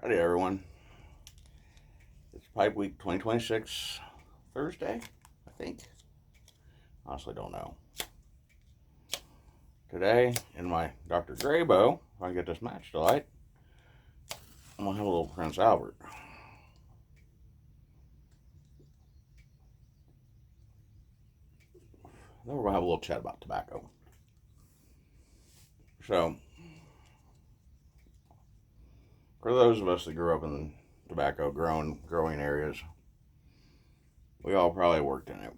Howdy, everyone. It's Pipe Week 2026, Thursday, I think. Honestly, don't know. Today, in my Dr. Graybo, if I get this match to light, I'm going to have a little Prince Albert. Then we're going to have a little chat about tobacco. So, for those of us that grew up in tobacco growing areas, we all probably worked in it.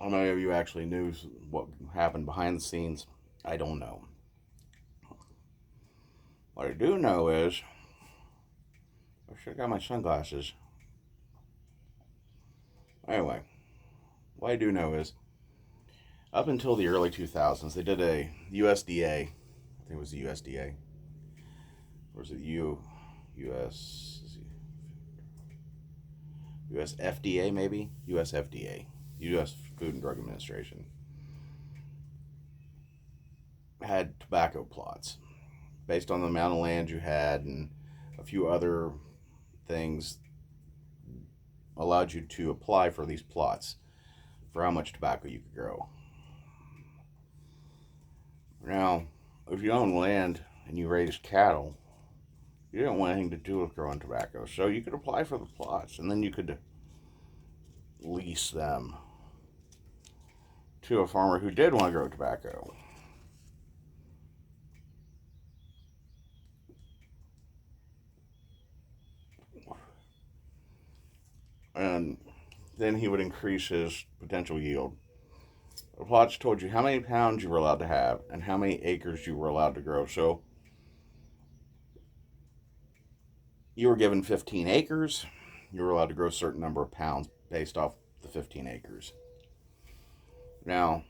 How many of you actually knew what happened behind the scenes? I don't know. What I do know is, I should have got my sunglasses. Anyway, what I do know is, up until the early 2000s, they did a USDA, I think it was the USDA, or was it US FDA maybe? US FDA, US Food and Drug Administration, had tobacco plots based on the amount of land you had and a few other things allowed you to apply for these plots for how much tobacco you could grow. Now, if you own land and you raise cattle, you didn't want anything to do with growing tobacco, so you could apply for the plots and then you could lease them to a farmer who did want to grow tobacco. And then he would increase his potential yield. The plots told you how many pounds you were allowed to have and how many acres you were allowed to grow. So you were given 15 acres, you were allowed to grow a certain number of pounds based off the 15 acres. Now,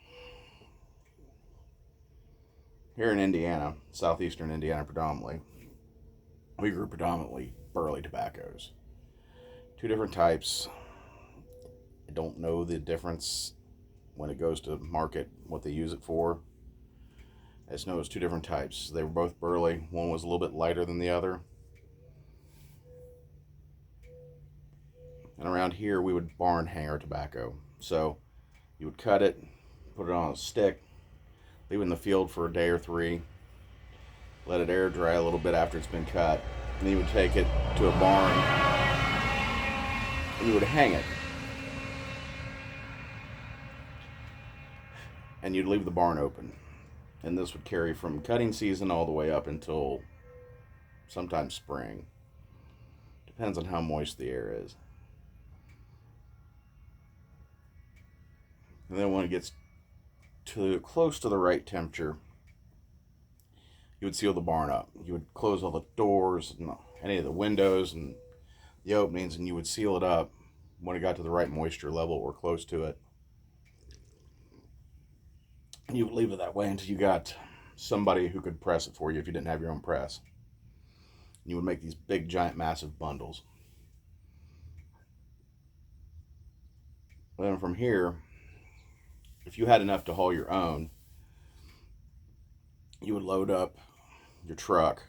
here in Indiana, southeastern Indiana predominantly, we grew predominantly burley tobaccos. Two different types. I don't know the difference when it goes to market, what they use it for. I just know it's two different types. They were both burley. One was a little bit lighter than the other. And around here, we would barn hang our tobacco. So you would cut it, put it on a stick, leave it in the field for a day or three, let it air dry a little bit after it's been cut, and then you would take it to a barn and you would hang it. And you'd leave the barn open. And this would carry from cutting season all the way up until sometimes spring. Depends on how moist the air is. And then when it gets to close to the right temperature, you would seal the barn up. You would close all the doors and any of the windows and the openings, and you would seal it up when it got to the right moisture level or close to it. And you would leave it that way until you got somebody who could press it for you if you didn't have your own press. And you would make these big, giant, massive bundles. Then from here, if you had enough to haul your own, you would load up your truck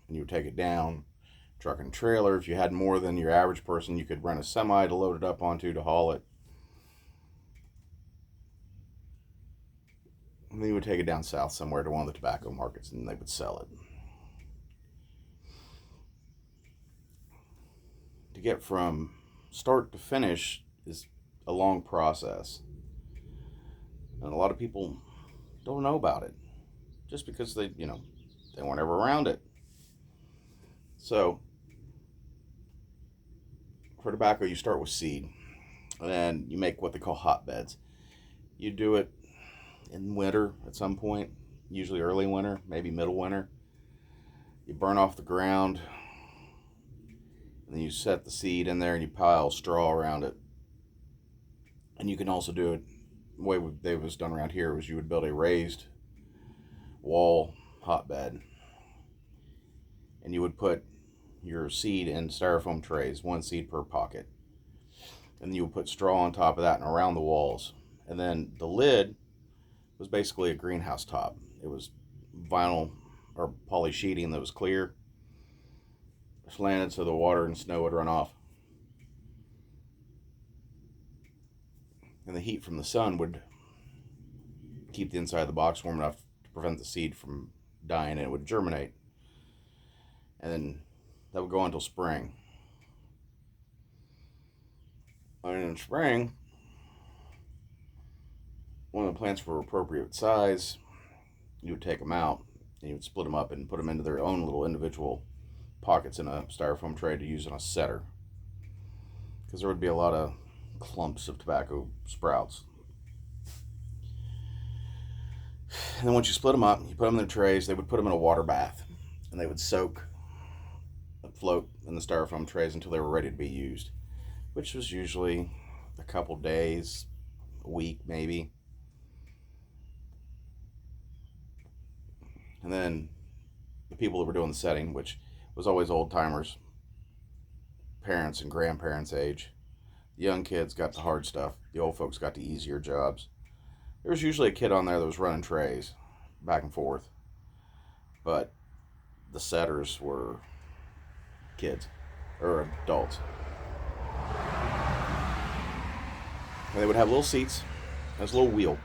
and you would take it down, truck and trailer. If you had more than your average person, you could rent a semi to load it up onto to haul it. And then you would take it down south somewhere to one of the tobacco markets and they would sell it. To get from start to finish is a long process. And a lot of people don't know about it just because they weren't ever around it. So for tobacco, you start with seed and then you make what they call hotbeds. You do it in winter at some point, usually early winter, maybe middle winter. You burn off the ground and then you set the seed in there and you pile straw around it. And you can also do it the way it was done around here was you would build a raised wall hotbed and you would put your seed in styrofoam trays, one seed per pocket, and you would put straw on top of that and around the walls. And then the lid was basically a greenhouse top. It was vinyl or poly sheeting that was clear, slanted so the water and snow would run off. And the heat from the sun would keep the inside of the box warm enough to prevent the seed from dying, and it would germinate. And then that would go on until spring. And in spring, when the plants were appropriate size, you would take them out and you would split them up and put them into their own little individual pockets in a styrofoam tray to use on a setter. Because there would be a lot of clumps of tobacco sprouts. And then once you split them up, you put them in their trays, they would put them in a water bath. And they would soak and float in the styrofoam trays until they were ready to be used, which was usually a couple days, a week maybe. And then the people that were doing the setting, which was always old timers, parents and grandparents' age. The young kids got the hard stuff. The old folks got the easier jobs. There was usually a kid on there that was running trays back and forth. But the setters were kids or adults. And they would have little seats. There's a little wheel.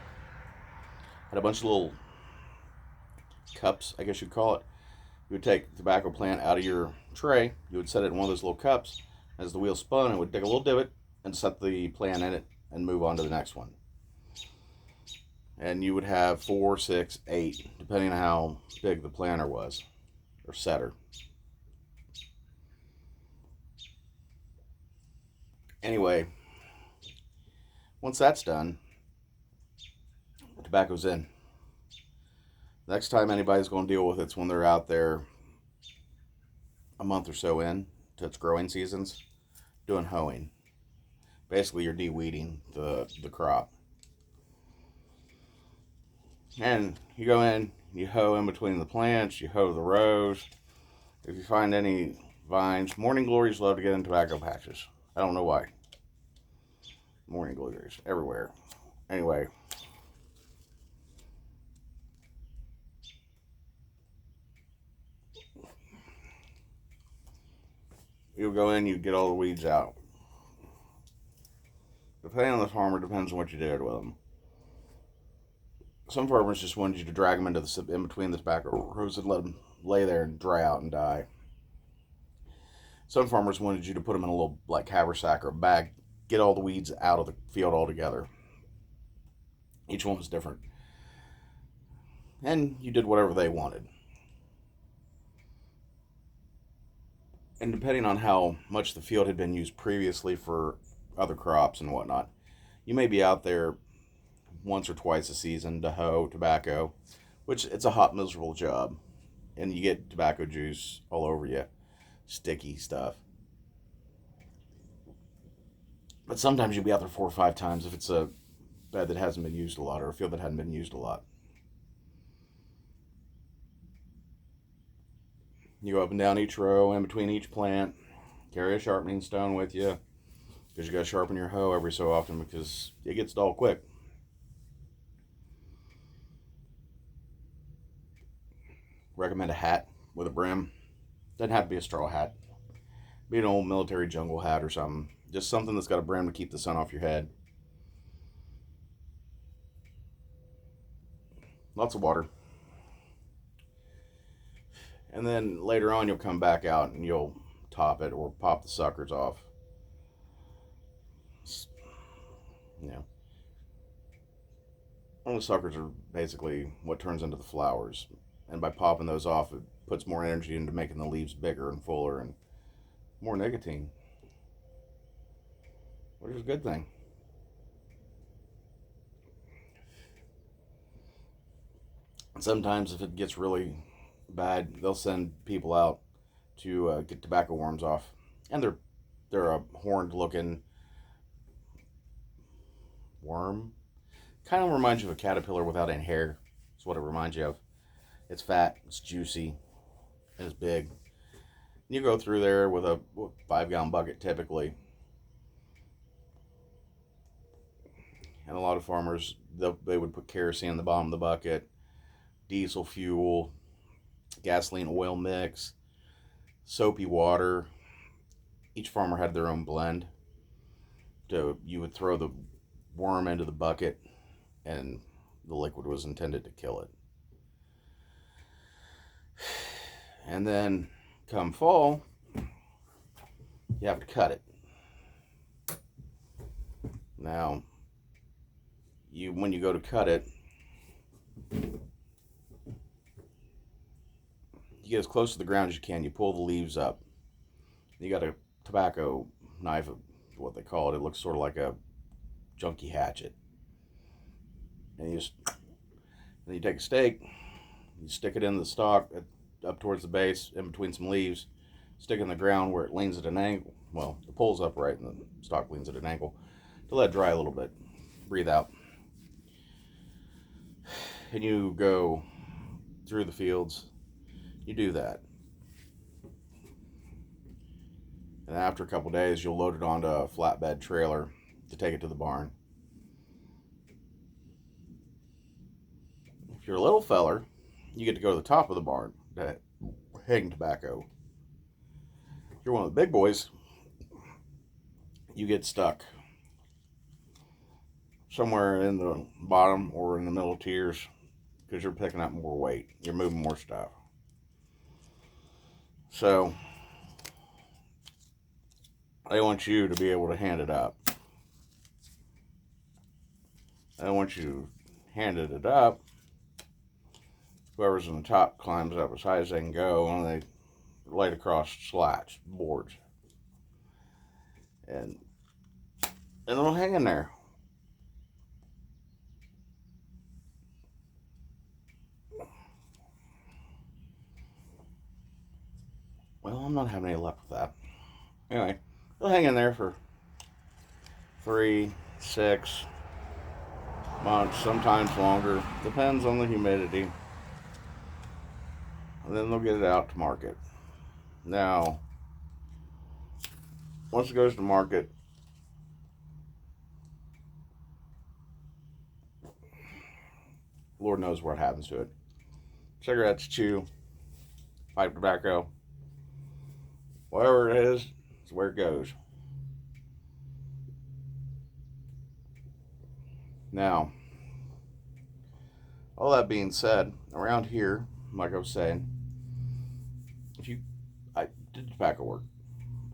Had a bunch of little cups, I guess you'd call it. You would take the tobacco plant out of your tray. You would set it in one of those little cups. As the wheel spun, it would dig a little divot and set the plant in it and move on to the next one. And you would have 4, 6, 8, depending on how big the planter was, or setter. Anyway, once that's done, the tobacco's in. Next time anybody's going to deal with it's when they're out there a month or so in to its growing seasons doing hoeing. Basically, you're de-weeding the crop. And you go in, you hoe in between the plants, you hoe the rows. If you find any vines, morning glories love to get in tobacco patches. I don't know why. Morning glories everywhere. Anyway. You'll go in, you get all the weeds out. Depending on the farmer, depends on what you did with them. Some farmers just wanted you to drag them into in between the tobacco rows and let them lay there and dry out and die. Some farmers wanted you to put them in a little like haversack or a bag, get all the weeds out of the field altogether. Each one was different. And you did whatever they wanted. And depending on how much the field had been used previously for other crops and whatnot, you may be out there once or twice a season to hoe tobacco, which it's a hot, miserable job. And you get tobacco juice all over you, sticky stuff. But sometimes you'll be out there 4 or 5 times if it's a bed that hasn't been used a lot or a field that hadn't been used a lot. You go up and down each row, in between each plant, carry a sharpening stone with you, because you got to sharpen your hoe every so often because it gets dull quick. Recommend a hat with a brim. Doesn't have to be a straw hat. Be an old military jungle hat or something. Just something that's got a brim to keep the sun off your head. Lots of water. And then later on you'll come back out and you'll top it or pop the suckers off. You know, all the suckers are basically what turns into the flowers. And by popping those off, it puts more energy into making the leaves bigger and fuller and more nicotine, which is a good thing. Sometimes if it gets really bad, they'll send people out to get tobacco worms off. And they're a horned looking worm. Kind of reminds you of a caterpillar without any hair. That's what it reminds you of. It's fat, it's juicy, and it's big. You go through there with a 5-gallon bucket typically. And a lot of farmers, they would put kerosene in the bottom of the bucket, diesel fuel, gasoline oil mix, soapy water. Each farmer had their own blend. So you would throw the worm into the bucket, and the liquid was intended to kill it. And then come fall, you have to cut it. Now, when you go to cut it, you get as close to the ground as you can. You pull the leaves up. You got a tobacco knife, what they call it. It looks sort of like a junky hatchet. And then you take a stake, you stick it in the stalk up towards the base, in between some leaves, stick it in the ground where it leans at an angle. Well, the pole's upright and the stalk leans at an angle to let it dry a little bit. Breathe out. And you go through the fields. You do that. And after a couple days, you'll load it onto a flatbed trailer to take it to the barn. If you're a little feller, you get to go to the top of the barn to hang tobacco. If you're one of the big boys, you get stuck somewhere in the bottom or in the middle tiers because you're picking up more weight. You're moving more stuff. So I want you to be able to hand it up. I want you handed it up. Whoever's in the top climbs up as high as they can go, and they lay it across slats, boards, and it'll hang in there. Well, I'm not having any luck with that. Anyway, it'll hang in there for 3, 6 months, sometimes longer. Depends on the humidity. And then they'll get it out to market. Now, once it goes to market, Lord knows what happens to it. Cigarettes, chew, pipe tobacco, whatever it is, it's where it goes. Now, all that being said, around here, like I was saying, I did tobacco work.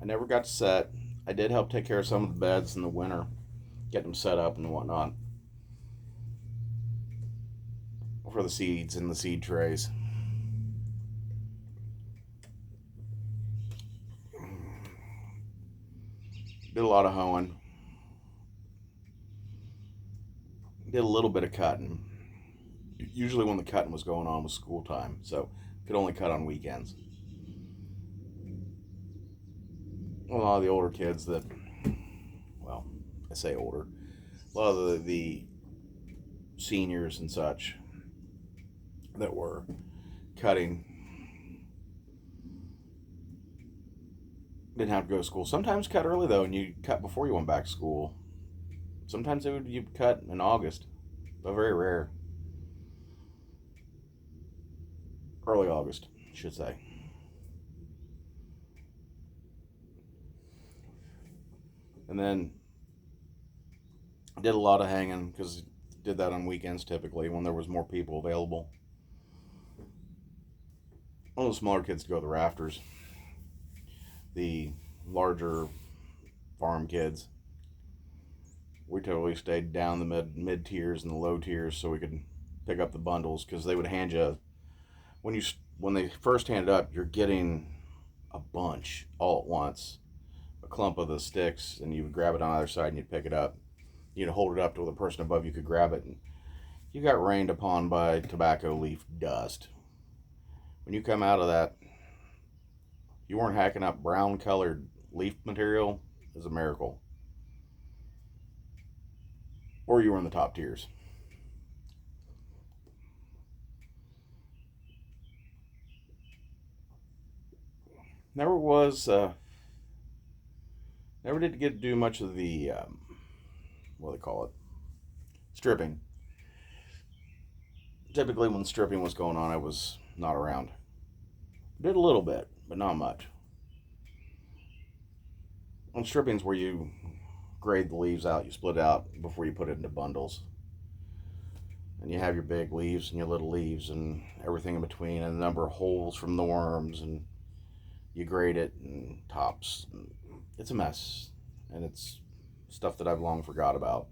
I never got to set. I did help take care of some of the beds in the winter, get them set up and whatnot for the seeds and the seed trays. Did a lot of hoeing. Did a little bit of cutting. Usually when the cutting was going on was school time, so could only cut on weekends. A lot of the older kids that, well, I say older, a lot of the seniors and such that were cutting didn't have to go to school. Sometimes cut early though, and you cut before you went back to school. Sometimes you cut in August, but very rare. Early August, I should say. And then I did a lot of hanging because did that on weekends typically when there was more people available. One of the smaller kids go to the rafters. The larger farm kids, we totally stayed down the mid tiers and the low tiers so we could pick up the bundles because they would hand you when they first hand it up, you're getting a bunch all at once, a clump of the sticks, and you would grab it on either side and you'd pick it up. You'd hold it up to the person above you could grab it, and you got rained upon by tobacco leaf dust. When you come out of that, you weren't hacking up brown colored leaf material, is a miracle. Or you were in the top tiers. Never did get to do much of the, what do they call it? Stripping. Typically when stripping was going on, I was not around. Did a little bit, but not much. On stripping's where you grade the leaves out, you split out before you put it into bundles. And you have your big leaves and your little leaves and everything in between, and a number of holes from the worms, and you grade it and tops. It's a mess, and it's stuff that I've long forgot about.